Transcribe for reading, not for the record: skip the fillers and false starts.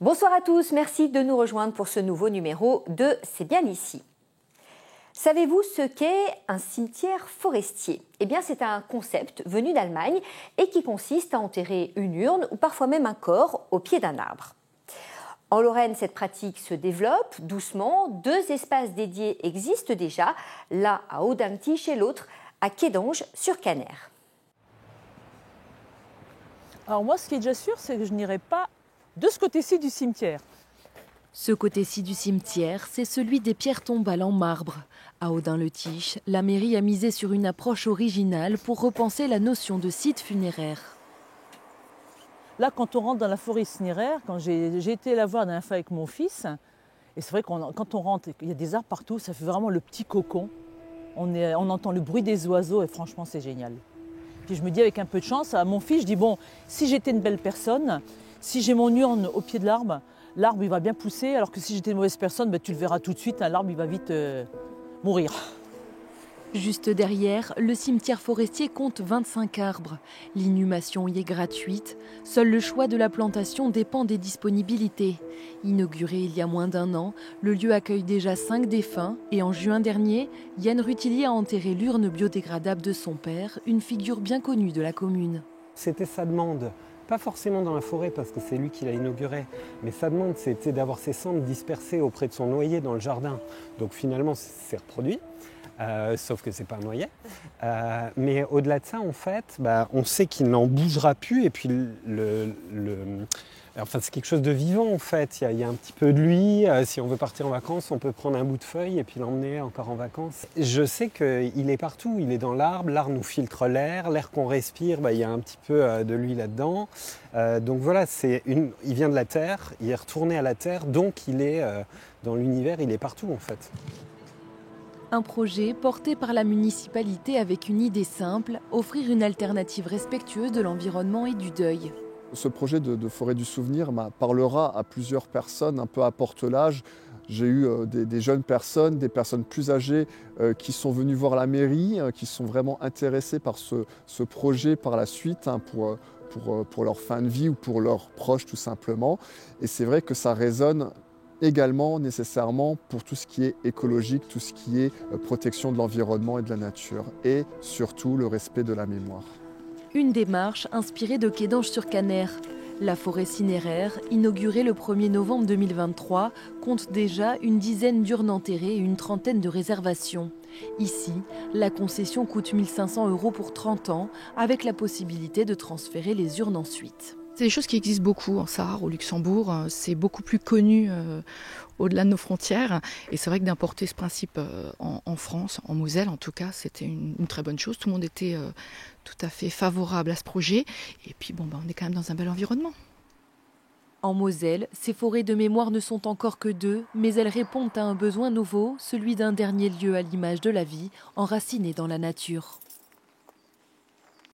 Bonsoir à tous, merci de nous rejoindre pour ce nouveau numéro de C'est bien ici. Savez-vous ce qu'est un cimetière forestier ? Eh bien, c'est un concept venu d'Allemagne et qui consiste à enterrer une urne ou parfois même un corps au pied d'un arbre. En Lorraine, cette pratique se développe doucement. 2 espaces dédiés existent déjà, l'un à Audintisch et l'autre à Kédange-sur-Canner. Alors moi, ce qui est déjà sûr, c'est que je n'irai pas de ce côté-ci du cimetière. Ce côté-ci du cimetière, c'est celui des pierres tombales en marbre. À Audin-le-Tiche, la mairie a misé sur une approche originale pour repenser la notion de site funéraire. Là, quand on rentre dans la forêt cinéraire, quand j'ai été la voir la dernière fois avec mon fils, et c'est vrai que quand on rentre, il y a des arbres partout, ça fait vraiment le petit cocon. On entend le bruit des oiseaux et franchement, c'est génial. Puis je me dis avec un peu de chance, à mon fils, je dis bon, si j'étais une belle personne, si j'ai mon urne au pied de l'arbre, l'arbre il va bien pousser, alors que si j'étais une mauvaise personne, ben, tu le verras tout de suite, hein, l'arbre il va vite mourir. Juste derrière, le cimetière forestier compte 25 arbres. L'inhumation y est gratuite. Seul le choix de la plantation dépend des disponibilités. Inauguré il y a moins d'1 an, le lieu accueille déjà 5 défunts. Et en juin dernier, Yann Rutilier a enterré l'urne biodégradable de son père, une figure bien connue de la commune. C'était sa demande. Pas forcément dans la forêt parce que c'est lui qui l'a inauguré, mais sa demande c'était d'avoir ses cendres dispersées auprès de son noyer dans le jardin. Donc finalement c'est reproduit, sauf que c'est pas un noyer. Mais au-delà de ça en fait, on sait qu'il n'en bougera plus et puis enfin, c'est quelque chose de vivant en fait, il y a un petit peu de lui, si on veut partir en vacances, on peut prendre un bout de feuille et puis l'emmener encore en vacances. Je sais qu'il est partout, il est dans l'arbre nous filtre l'air qu'on respire, il y a un petit peu de lui là-dedans. Donc voilà, il vient de la terre, il est retourné à la terre, donc il est dans l'univers, il est partout en fait. Un projet porté par la municipalité avec une idée simple, offrir une alternative respectueuse de l'environnement et du deuil. Ce projet de forêt du souvenir parlera à plusieurs personnes un peu à porte l'âge. J'ai eu des jeunes personnes, des personnes plus âgées qui sont venues voir la mairie, qui sont vraiment intéressées par ce projet par la suite pour leur fin de vie ou pour leurs proches tout simplement. Et c'est vrai que ça résonne également nécessairement pour tout ce qui est écologique, tout ce qui est protection de l'environnement et de la nature et surtout le respect de la mémoire. Une démarche inspirée de Kédange-sur-Canner. La forêt cinéraire, inaugurée le 1er novembre 2023, compte déjà une dizaine d'urnes enterrées et une trentaine de réservations. Ici, la concession coûte 1 500 € pour 30 ans, avec la possibilité de transférer les urnes ensuite. C'est des choses qui existent beaucoup en Sarre, au Luxembourg. C'est beaucoup plus connu au-delà de nos frontières. Et c'est vrai que d'importer ce principe en France, en Moselle en tout cas, c'était une très bonne chose. Tout le monde était tout à fait favorable à ce projet. Et puis on est quand même dans un bel environnement. En Moselle, ces forêts de mémoire ne sont encore que 2, mais elles répondent à un besoin nouveau, celui d'un dernier lieu à l'image de la vie, enraciné dans la nature.